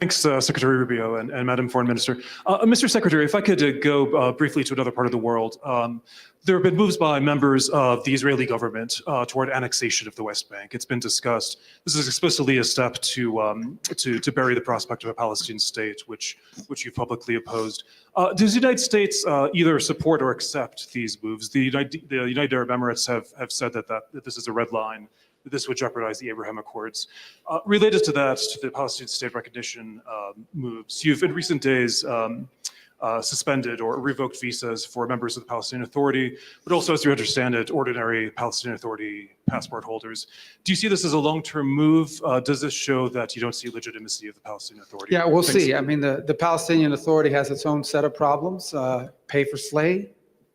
Thanks, Secretary Rubio and Madam Foreign Minister. Mr. Secretary, if I could go briefly to another part of the world. There have been moves by members of the Israeli government toward annexation of the West Bank. It's been discussed. This is explicitly a step to bury the prospect of a Palestinian state, which you've publicly opposed. Does the United States either support or accept these moves? The United Arab Emirates have said that this is a red line, that this would jeopardize the Abraham Accords. Related to that, to the Palestinian state recognition moves, you've in recent days suspended or revoked visas for members of the Palestinian Authority, but also, as you understand it, ordinary Palestinian Authority passport holders. Do you see this as a long-term move? Does this show that you don't see legitimacy of the Palestinian Authority? Yeah, we'll see. I mean, the Palestinian Authority has its own set of problems. Pay for slay.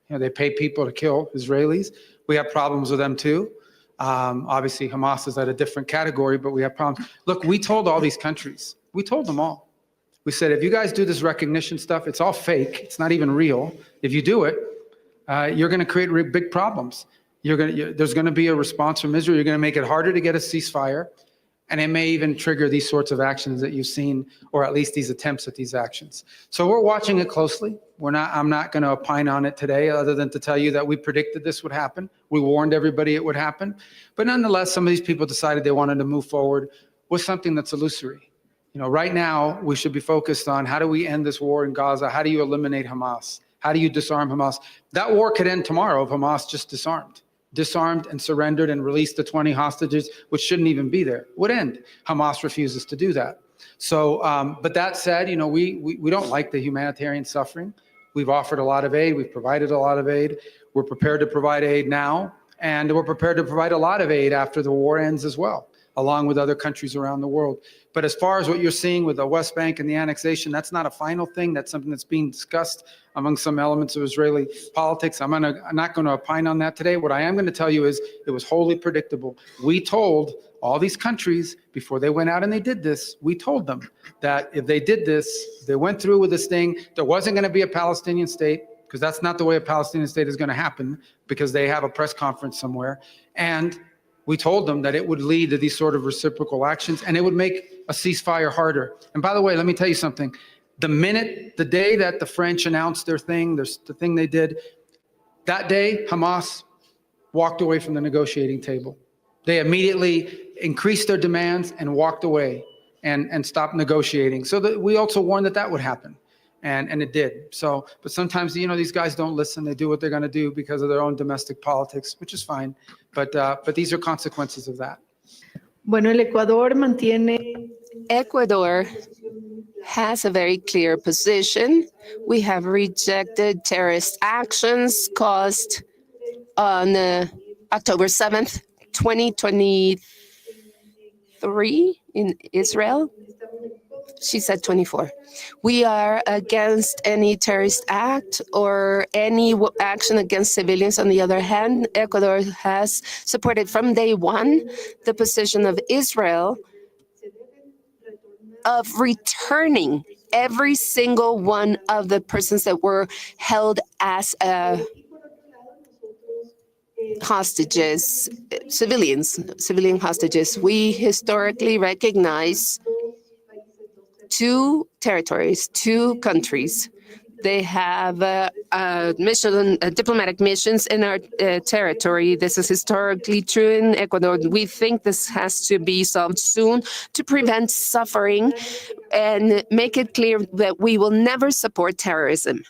They pay people to kill Israelis. We have problems with them too. Obviously, Hamas is at a different category, but we have problems. Look, we told all these countries, we told them all. We said, if you guys do this recognition stuff, it's all fake. It's not even real. If you do it, you're going to create big problems. There's going to be a response from Israel. You're going to make it harder to get a ceasefire. And it may even trigger these sorts of actions that you've seen, or at least these attempts at these actions. So we're watching it closely. I'm not going to opine on it today, other than to tell you that we predicted this would happen. We warned everybody it would happen. But nonetheless, some of these people decided they wanted to move forward with something that's illusory. Right now, we should be focused on how do we end this war in Gaza? How do you eliminate Hamas? How do you disarm Hamas? That war could end tomorrow if Hamas just disarmed and surrendered and released the 20 hostages, which shouldn't even be there. Would end. Hamas refuses to do that. So, but that said, we don't like the humanitarian suffering. We've offered a lot of aid. We've provided a lot of aid. We're prepared to provide aid now, and we're prepared to provide a lot of aid after the war ends as well, along with other countries around the world. But as far as what you're seeing with the West Bank and the annexation, that's not a final thing. That's something that's being discussed among some elements of Israeli politics. I'm not going to opine on that today. What I am going to tell you is it was wholly predictable. We told all these countries before they went out and they did this, we told them that if they did this, they went through with this thing, there wasn't going to be a Palestinian state, because that's not the way a Palestinian state is going to happen, because they have a press conference somewhere. And we told them that it would lead to these sort of reciprocal actions, and it would make a ceasefire harder. And by the way, let me tell you something. The day that the French announced their thing, the thing they did, that day, Hamas walked away from the negotiating table. They immediately increased their demands and walked away and stopped negotiating. So that we also warned that would happen. And it did. So, but sometimes, these guys don't listen. They do what they're going to do because of their own domestic politics, which is fine. But these are consequences of that. Bueno, el Ecuador mantiene. Ecuador has a very clear position. We have rejected terrorist actions caused on October 7th, 2023 in Israel. She said 24. We are against any terrorist act or any action against civilians. On the other hand, Ecuador has supported from day one the position of Israel of returning every single one of the persons that were held as hostages, civilian hostages. We historically recognize two territories, two countries. They have diplomatic missions in our territory. This is historically true in Ecuador. We think this has to be solved soon to prevent suffering and make it clear that we will never support terrorism.